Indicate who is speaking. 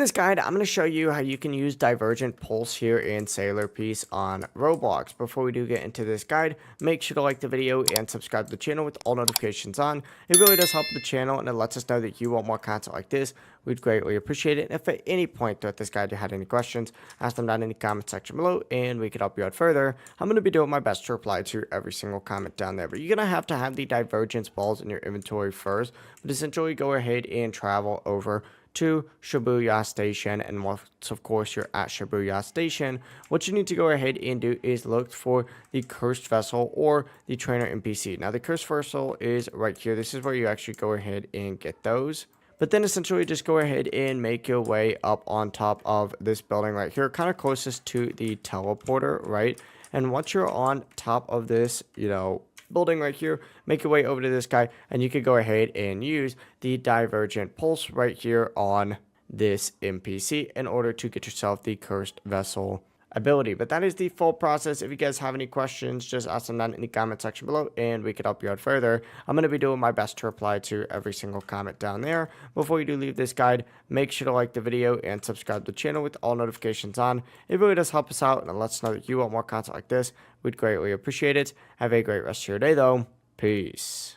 Speaker 1: In this guide, I'm going to show you how you can use Divergent Pulse here in Sailor Piece on Roblox. Before we do get into this guide, make sure to like the video and subscribe to the channel with all notifications on. It really does help the channel and it lets us know that you want more content like this. We'd greatly appreciate it. And if at any point throughout this guide you had any questions, ask them down in the comment section below and we could help you out further. I'm going to be doing my best to reply to every single comment down there. But you're going to have the Divergence balls in your inventory first. But essentially go ahead and travel over to Shibuya Station, and once of course you're at Shibuya Station, what you need to go ahead and do is look for the cursed vessel or the trainer NPC. Now the cursed vessel is right here. This is where you actually go ahead and get those. But then essentially just go ahead and make your way up on top of this building right here, kind of closest to the teleporter, right? And once you're on top of this, building right here, make your way over to this guy, and you could go ahead and use the Divergent Pulse right here on this NPC in order to get yourself the cursed vessel ability. But that is the full process. If you guys have any questions, just ask them down in the comment section below and we could help you out further. I'm going to be doing my best to reply to every single comment down there. Before you do leave this guide, make sure to like the video and subscribe to the channel with all notifications on. It really does help us out and it lets us know that you want more content like this. We'd greatly appreciate it. Have a great rest of your day though. Peace.